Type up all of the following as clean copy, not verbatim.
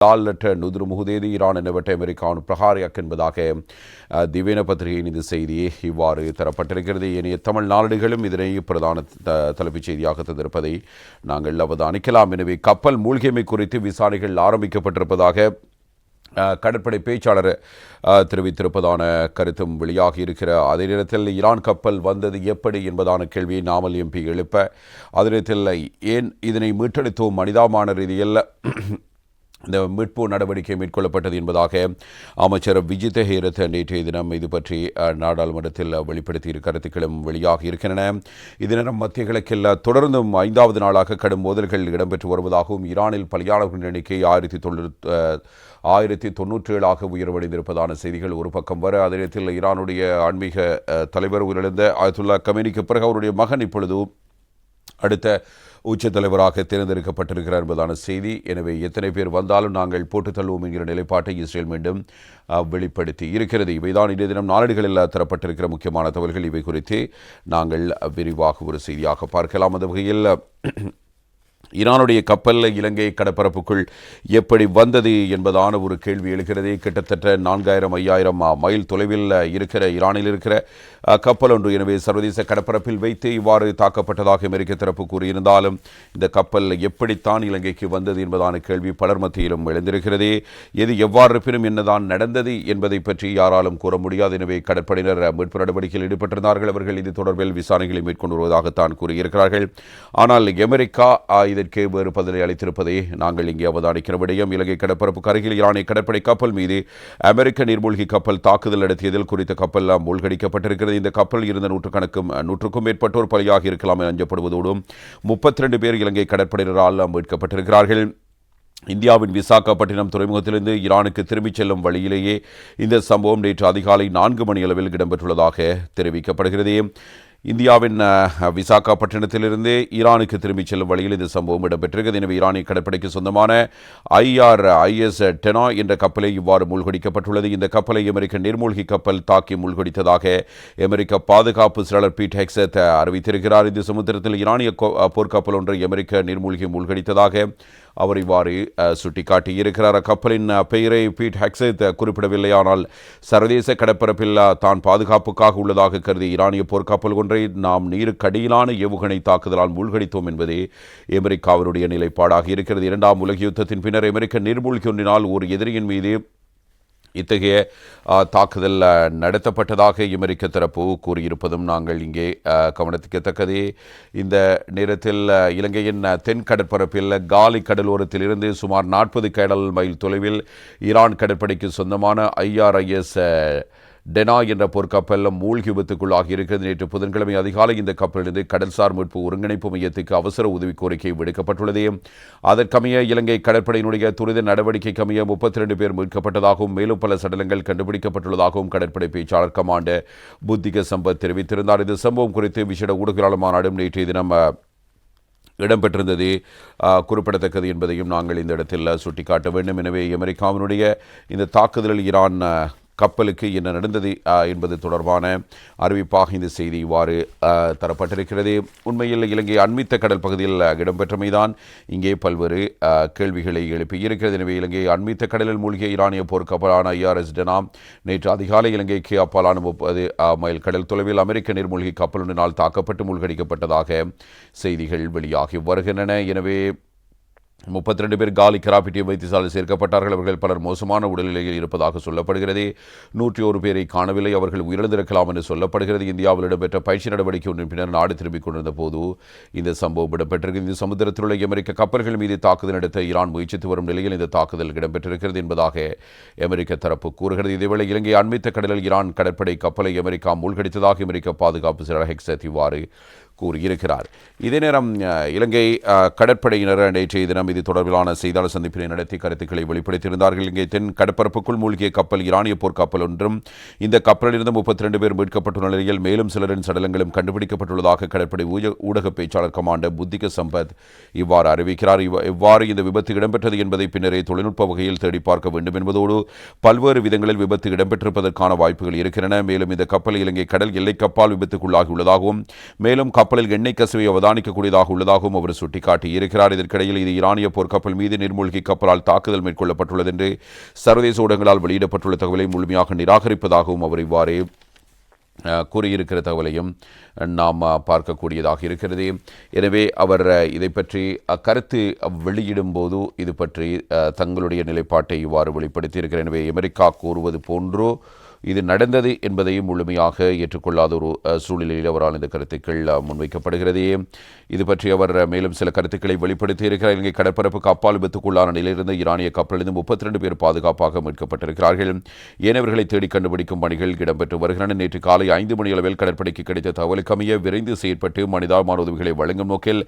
லால்லட்ட நுதுரு முகுதேதி Iran என்னவற்றை அமெரிக்காவின் பிரகாரியாக் என்பதாக திவேன பத்திரிகையின் இந்த செய்தியை இவ்வாறு தரப்பட்டிருக்கிறது. ஏனைய தமிழ் நாளிடுகளும் இதனை பிரதான தலைப்புச் செய்தியாக தந்திருப்பதை நாங்கள் அவதானிக்கலாம். எனவே கப்பல் மூழ்கியமை குறித்து விசாரணைகள் ஆரம்பிக்கப்பட்டிருப்பதாக கடற்படை பேச்சாளர் தெரிவித்திருப்பதான கருத்தும் வெளியாகி இருக்கிற அதே நேரத்தில் ஈரான் கப்பல் வந்தது எப்படி என்பதான கேள்வியை நாமல் எம்பி எழுப்ப, அதே நேரத்தில் ஏன் இதனை மீட்டெடுத்தோம், மனிதாமான ரீதியில் இந்த மீட்பு நடவடிக்கை மேற்கொள்ளப்பட்டது என்பதாக அமைச்சர் விஜித ஹேரத் நேற்றைய தினம் இது பற்றி நாடாளுமன்றத்தில் வெளிப்படுத்திய கருத்துக்களும் வெளியாக இருக்கின்றன. இதனிடம் மத்திய கிழக்கில் தொடர்ந்தும் 5வது நாளாக கடும் மோதல்கள் இடம்பெற்று வருவதாகவும் ஈரானில் பலியாளர்களின் எண்ணிக்கை 1097 உயர்வடைந்திருப்பதான செய்திகள் ஒரு பக்கம் வர, அதே நேரத்தில் ஈரானுடைய ஆன்மீக தலைவர் உயிரிழந்த ஆயத்துல்லா கமேனிக்கு பிறகு அவருடைய மகன் இப்பொழுது அடுத்த உச்ச தலைவராக தேர்ந்தெடுக்கப்பட்டிருக்கிறார் என்பதான செய்தி. எனவே எத்தனை பேர் வந்தாலும் நாங்கள் போட்டுத் தள்ளுவோம் என்கிற நிலைப்பாட்டை இஸ்ரேல் மீண்டும் வெளிப்படுத்தி இருக்கிறது. இவைதான் இன்றைய தினம் நாளிடுகளில் தரப்பட்டிருக்கிற முக்கியமான தகவல்கள். இவை குறித்து நாங்கள் விரிவாக ஒரு செய்தியாக பார்க்கலாம். அந்த வகையில் ஈரானுடைய கப்பல் இலங்கை கடற்பரப்புக்குள் எப்படி வந்தது என்பதான ஒரு கேள்வி எழுகிறது. கிட்டத்தட்ட 4000-5000 மைல் தொலைவில் இருக்கிற ஈரானில் இருக்கிற கப்பல் ஒன்று. எனவே சர்வதேச கடற்பரப்பில் வைத்து இவ்வாறு தாக்கப்பட்டதாக அமெரிக்க தரப்பு கூறியிருந்தாலும் இந்த கப்பல் எப்படித்தான் இலங்கைக்கு வந்தது என்பதான கேள்வி பலர் மத்தியிலும் எழுந்திருக்கிறது. எது எவ்வாறு இருப்பினும் என்னதான் நடந்தது என்பதை பற்றி யாராலும் கூற முடியாது. எனவே கடற்படையினர் மீட்பு நடவடிக்கையில் ஈடுபட்டிருந்தார்கள். அவர்கள் இது தொடர்பில் விசாரணைகளை மேற்கொண்டு வருவதாகத்தான் கூறியிருக்கிறார்கள். ஆனால் அமெரிக்கா இதற்கு வேறு பதிலை அளித்திருப்பதை நாங்கள் இங்கே அவதானிக்கிற விடயம். இலங்கை கடற்பரப்புக்கு அருகில் ஈரானிய கடற்படை கப்பல் மீது அமெரிக்க நீர்மூழ்கி கப்பல் தாக்குதல் நடத்தியதில் குறித்த கப்பல் மூழ்கடிக்கப்பட்டிருக்கிறது. இந்த கப்பல் இருந்த 100க்கும் மேற்பட்டோர் பலியாகி இருக்கலாம் என அஞ்சப்படுவதோடும் 32 பேர் இலங்கை கடற்படையினரால் மீட்கப்பட்டிருக்கிறார்கள். இந்தியாவின் விசாகப்பட்டினம் துறைமுகத்திலிருந்து ஈரானுக்கு திரும்பிச் செல்லும் வழியிலேயே இந்த சம்பவம் நேற்று அதிகாலை 4 மணி அளவில் இடம்பெற்றுள்ளதாக தெரிவிக்கப்படுகிறது. இந்தியாவின் விசாகப்பட்டினத்திலிருந்து ஈரானுக்கு திரும்பிச் செல்லும் வழியில் இந்த சம்பவம் இடம்பெற்றிருக்கிறது. எனவே ஈரானிய கடற்படைக்கு சொந்தமான IRIS டெனா என்ற கப்பலை இவ்வாறு மூழ்கடிக்கப்பட்டுள்ளது. இந்த கப்பலை அமெரிக்க நீர்மூழ்கி கப்பல் தாக்கி மூழ்கடித்ததாக அமெரிக்க பாதுகாப்பு செயலர் பீட் ஹெக்ஸத் அறிவித்திருக்கிறார். இந்த சமுத்திரத்தில் ஈரானிய போர்க்கப்பல் ஒன்றை அமெரிக்க நீர்மூழ்கி மூழ்கடித்ததாக அவர் இவ்வாறு சுட்டிக்காட்டியிருக்கிறார். கப்பலின் பெயரை பீட் ஹெக்ஸத் குறிப்பிடவில்லை. ஆனால் சர்வதேச கடற்பரப்பில் தான் பாதுகாப்புக்காக உள்ளதாக கருதி ஈரானிய போர்க்கப்பல் ஒன்றை நாம் நீருக்கடியிலான ஏவுகணை தாக்குதலால் மூழ்கடித்தோம் என்பதே அமெரிக்காவினுடைய நிலைப்பாடாக இருக்கிறது. 2ஆம் உலக யுத்தத்தின் பின்னர் அமெரிக்க நீர்மூழ்கி ஒன்றினால் ஒரு எதிரியின் மீது இத்தகைய தாக்குதல் நடத்தப்பட்டதாக அமெரிக்க தரப்பு கூறியிருப்பதும் நாங்கள் இங்கே கவனிக்கத்தக்கதே. இந்த நேரத்தில் இலங்கையின் தென் கடற்பரப்பில் காலி கடலோரத்தில் இருந்து சுமார் 40 கடல் மைல் தொலைவில் ஈரான் கடற்படைக்கு சொந்தமான IRIS டெனா என்ற போர்க்கப்பல் மூழ்கி விபத்துக்குள்ளாகி இருக்கிறது. நேற்று புதன்கிழமை அதிகாலை இந்த கப்பலிலிருந்து கடல்சார் மீட்பு ஒருங்கிணைப்பு மையத்துக்கு அவசர உதவி கோரிக்கை விடுக்கப்பட்டுள்ளது. அதற்கமைய இலங்கை கடற்படையினுடைய துரித நடவடிக்கைக்கமைய 32 பேர் மீட்கப்பட்டதாகவும் மேலும் பல சடலங்கள் கண்டுபிடிக்கப்பட்டுள்ளதாகவும் கடற்படை பேச்சாளர் கமாண்டர் புத்திக சம்பத் தெரிவித்திருந்தார். இந்த சம்பவம் குறித்து விசேட ஊடகவியலாளர் மாநாடும் நேற்றைய தினம் இடம்பெற்றிருந்தது குறிப்பிடத்தக்கது என்பதையும் நாங்கள் இந்த இடத்தில் சுட்டிக்காட்ட வேண்டும். எனவே அமெரிக்காவினுடைய இந்த தாக்குதலில் ஈரான் கப்பலுக்கு என்ன நடந்தது என்பது தொடர்பான அறிவிப்பாக இந்த செய்தி இவ்வாறு தரப்பட்டிருக்கிறது. உண்மையில் இலங்கை அண்மித்த கடல் பகுதியில் இடம்பெற்றமைதான் இங்கே பல்வேறு கேள்விகளை எழுப்பியிருக்கிறது. எனவே இலங்கை அண்மித்த கடலில் மூழ்கிய ஈரானிய போர்க்கப்பலான IRIS டெனா நேற்று அதிகாலை இலங்கைக்கு அப்பாலான 30 மைல் கடல் தொலைவில் அமெரிக்க நீர்மூழ்கி கப்பல் ஒன்றினால் தாக்கப்பட்டு மூழ்கடிக்கப்பட்டதாக செய்திகள் வெளியாகி வருகின்றன. எனவே 32 பேர் காலி கராப்பிட்டிய வைத்தியசாலையில் சேர்க்கப்பட்டார்கள். அவர்கள் பலர் மோசமான உடல்நிலையில் இருப்பதாக சொல்லப்படுகிறது. 101 பேரை காணவில்லை. அவர்கள் உயிரிழந்திருக்கலாம் என்று சொல்லப்படுகிறது. இந்தியாவில் இடம்பெற்ற பயிற்சி நடவடிக்கை ஒன்றின் பின்னர் நாடு திரும்பிக் கொண்டிருந்த போது இந்த சம்பவம் இடம்பெற்றிருக்கிறது. இந்த சமுத்திரத்தில் உள்ள அமெரிக்க கப்பல்கள் மீது தாக்குதல் நடத்த ஈரான் முயற்சித்து வரும் நிலையில் இந்த தாக்குதல் இடம்பெற்றிருக்கிறது என்பதாக அமெரிக்க தரப்பு கூறுகிறது. இதேவேளை இலங்கை அண்மித்த கடலில் ஈரான் கடற்படை கப்பலை அமெரிக்கா மூழ்கடித்ததாக அமெரிக்க பாதுகாப்பு செயலர் ஹெக்ஸத் இவ்வாறு கூறியிருக்கிறார். இதே நேரம் இலங்கை கடற்படையினர் நேற்றைய தினம் இது தொடர்பிலான செய்தியாளர் சந்திப்பினை நடத்தி கருத்துக்களை வெளிப்படுத்தியிருந்தார்கள். இலங்கை தென் கடற்பரப்புக்குள் மூழ்கிய கப்பல் ஈரானிய போர்க்கப்பல் ஒன்றும் இந்த கப்பலிலிருந்து 32 பேர் மீட்கப்பட்டுள்ள நிலையில் மேலும் சிலரின் சடலங்களும் கண்டுபிடிக்கப்பட்டுள்ளதாக கடற்படை ஊடக பேச்சாளர் கமாண்டர் புத்திக சம்பத் இவ்வாறு அறிவிக்கிறார். இவ்வாறு இந்த விபத்து இடம்பெற்றது என்பதை பின்னரே தொழில்நுட்ப வகையில் தேடி பார்க்க வேண்டும் என்பதோடு பல்வேறு விதங்களில் விபத்து இடம்பெற்றிருப்பதற்கான வாய்ப்புகள் இருக்கின்றன. மேலும் இந்த கப்பல் இலங்கை கடல் எல்லைக்கப்பால் விபத்துக்குள்ளாகியுள்ளதாகவும் மேலும் கப்பலில் எண்ணெய் கசிவை அவதானிக்கக்கூடியதாக உள்ளதாகவும் அவர் சுட்டிக்காட்டியிருக்கிறார். இதற்கிடையில் இது ஈரானிய போர்க்கப்பல் மீது நீர்மூழ்கி கப்பலால் தாக்குதல் மேற்கொள்ளப்பட்டுள்ளது என்று சர்வதேச ஊடகங்களால் வெளியிடப்பட்டுள்ள தகவலை முழுமையாக நிராகரிப்பதாகவும் அவர் இவ்வாறு கூறியிருக்கிற தகவலையும் நாம் பார்க்கக்கூடியதாக இருக்கிறது. எனவே அவர் இதை பற்றி கருத்து வெளியிடும் போது இது பற்றி தங்களுடைய நிலைப்பாட்டை இவ்வாறு வெளிப்படுத்தியிருக்கிறார். எனவே அமெரிக்கா கூறுவது போன்றோ இது நடந்தது என்பதையும் முழுமையாக ஏற்றுக்கொள்ளாத ஒரு சூழ்நிலையில் அவரால் இந்த கருத்துக்கள் முன்வைக்கப்படுகிறது. இது பற்றி அவர் மேலும் சில கருத்துக்களை வெளிப்படுத்தியிருக்கிறார். இலங்கை கடற்பரப்புக்கு அப்பால் விபத்துக்குள்ளான நிலையிலிருந்து ஈரானிய கப்பலிலிருந்து 32 பேர் பாதுகாப்பாக மீட்கப்பட்டிருக்கிறார்கள். ஏனையவர்களை தேடி கண்டுபிடிக்கும் பணிகள் இடம்பெற்று வருகின்றன. நேற்று காலை 5 மணி அளவில் கடற்படைக்கு கிடைத்த தகவலுக்கு அமைய விரைந்து செயற்பட்டு மனிதாபிமான உதவிகளை வழங்கும் நோக்கில்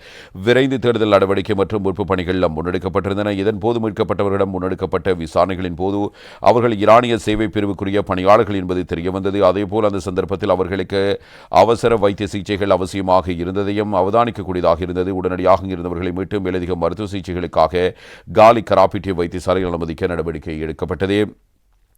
விரைந்து தேடுதல் நடவடிக்கை மற்றும் மீட்பு பணிகள் முன்னெடுக்கப்பட்டிருந்தன. இதன்போது மீட்கப்பட்டவர்களிடம் முன்னெடுக்கப்பட்ட விசாரணைகளின் போது அவர்கள் ஈரானிய சேவை பிரிவுக்குரிய பணியாளர்கள் என்பது தெரியவந்தது. அதேபோல் அந்த சந்தர்ப்பத்தில் அவர்களுக்கு அவசர வைத்திய சிகிச்சைகள் அவசியமாக இருந்ததையும் அவதானிக்கக்கூடியதாக இருந்தது. உடனடியாக இருந்தவர்களை மீட்டு மேலதிக மருத்துவ சிகிச்சைகளுக்காக காலி கராப்பிட்டிய வைத்தியசாலையில் அனுமதிக்க நடவடிக்கை எடுக்கப்பட்டது.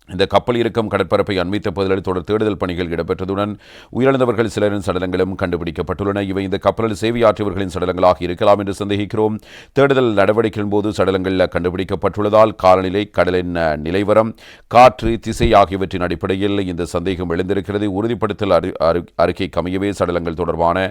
இந்த கப்பல் இருக்கும் கடற்பரப்பை அண்மித்த பகுதிகளில் தொடர் தேடுதல் பணிகள் இடம்பெற்றதுடன் உயிரிழந்தவர்கள் சிலரின் சடலங்களும் கண்டுபிடிக்கப்பட்டுள்ளன. இவை இந்த கப்பலில் சேவையாற்றியவர்களின் சடலங்களாக இருக்கலாம் என்று சந்தேகிக்கிறோம். தேடுதல் நடவடிக்கையின் போது சடலங்கள் கண்டுபிடிக்கப்பட்டுள்ளதால் காலநிலை, கடலின் நிலைவரம், காற்று, திசை ஆகியவற்றின் அடிப்படையில் இந்த சந்தேகம் எழுந்திருக்கிறது. உறுதிப்படுத்தல் அறிக்கைக்கு அமையவே சடலங்கள் தொடர்பான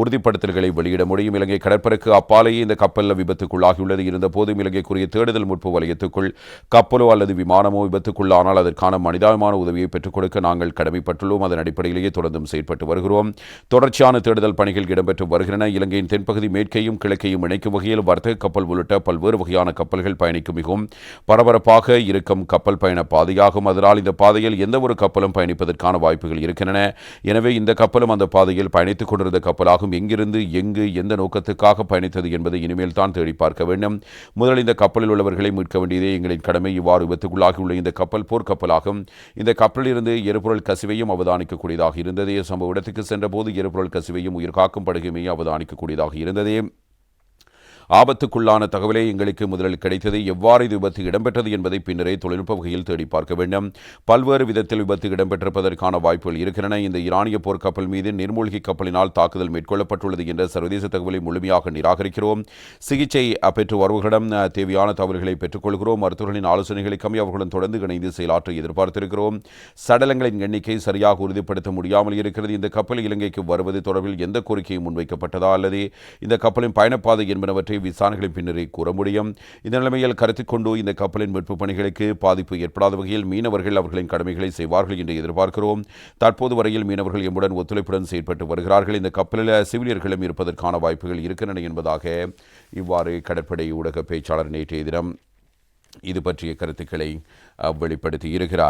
உறுதிப்படுத்தல்களை வெளியிட முடியும். இலங்கை கடற்பரப்புக்கு அப்பாலேயே இந்த கப்பல் விபத்துக்குள்ளாகியுள்ளது. இருந்தபோதும் இலங்கைக்குரிய தேடுதல் மீட்பு வலயத்துக்குள் கப்பலோ அல்லது விமானமோ விபத்துக்குள்ளானால் அதற்கான மனிதாபிமான உதவியை பெற்றுக் கொடுக்க நாங்கள் கடமைப்பட்டுள்ளோம். அதன் அடிப்படையிலேயே தொடர்ந்தும் செயற்பட்டு வருகிறோம். தொடர்ச்சியான தேடுதல் பணிகள் இடம்பெற்று வருகின்றன. இலங்கையின் தென்பகுதி மேற்கையும் கிழக்கையும் இணைக்கும் வகையில் வர்த்தக கப்பல் உள்ளிட்ட பல்வேறு வகையான கப்பல்கள் பயணிக்கும் மிகவும் பரபரப்பாக இருக்கும் கப்பல் பயண பாதையாகும். அதனால் இந்த பாதையில் எந்த ஒரு கப்பலும் பயணிப்பதற்கான வாய்ப்புகள் இருக்கின்றன. எனவே இந்த கப்பலும் அந்த பாதையில் பயணித்துக் கொண்டிருந்த கப்பலாகும். எங்கிருந்து எங்கு எந்த நோக்கத்துக்காக பயணித்தது என்பதை இனிமேல் தான் தேடி பார்க்க வேண்டும். முதலில் இந்த கப்பலில் உள்ளவர்களை மீட்க வேண்டியதே எங்களின் கடமை. இவ்வாறு விபத்துக்குள்ளாகியுள்ள இந்த கப்பல் போர்க்கப்பலாகும். இந்த கப்பலிலிருந்து எரிபொருள் கசிவையும் அவதானிக்கக்கூடியதாக இருந்தது. சம்பவ இடத்துக்கு சென்றபோது எரிபொருள் கசிவையும் உயிர்காக்கும் படுகையும் அவதானிக்கக்கூடியதாக இருந்தது. ஆபத்துக்குள்ளான தகவலே எங்களுக்கு முதலில் கிடைத்தது. எவ்வாறு இது விபத்து இடம்பெற்றது என்பதை பின்னரே தொழில்நுட்ப வகையில் தேடி பார்க்க வேண்டும். பல்வேறு விதத்தில் விபத்து இடம்பெற்றிருப்பதற்கான வாய்ப்புகள் இருக்கின்றன. இந்த ஈரானிய போர்க்கப்பல் மீது நீர்மூழ்கி கப்பலினால் தாக்குதல் மேற்கொள்ளப்பட்டுள்ளது என்ற சர்வதேச தகவலை முழுமையாக நிராகரிக்கிறோம். சிகிச்சை பெற்று வருவர்களிடம் தேவையான தகவல்களை பெற்றுக்கொள்கிறோம். மருத்துவர்களின் ஆலோசனைகளுக்கு அமைய அவர்களுடன் தொடர்ந்து இணைந்து செயலாற்ற எதிர்பார்த்திருக்கிறோம். சடலங்களின் எண்ணிக்கை சரியாக உறுதிப்படுத்த முடியாமல் இருக்கிறது. இந்த கப்பல் இலங்கைக்கு வருவது தொடர்பில் எந்த கோரிக்கையும் முன்வைக்கப்பட்டதா அல்லது இந்த கப்பலின் பயணப்பாதை என்பனவற்றை விசாரணைகளின் பின்னரே கூற முடியும். இந்த நிலைமையில் கருத்தில் கொண்டு இந்த கப்பலின் மீட்பு பணிகளுக்கு பாதிப்பு ஏற்படாத வகையில் மீனவர்கள் அவர்களின் கடமைகளை செய்வார்கள் என்று எதிர்பார்க்கிறோம். தற்போது வரையில் மீனவர்கள் எம்முடன் ஒத்துழைப்புடன் செயற்பட்டு வருகிறார்கள். இந்த கப்பலில் சிவிலியர்களும் இருப்பதற்கான வாய்ப்புகள் இருக்கின்றன என்பதாக இவ்வாறு கடற்படை ஊடக பேச்சாளர் நேற்றைய தினம் இது பற்றிய கருத்துக்களை வெளிப்படுத்தி இருக்கிறார்.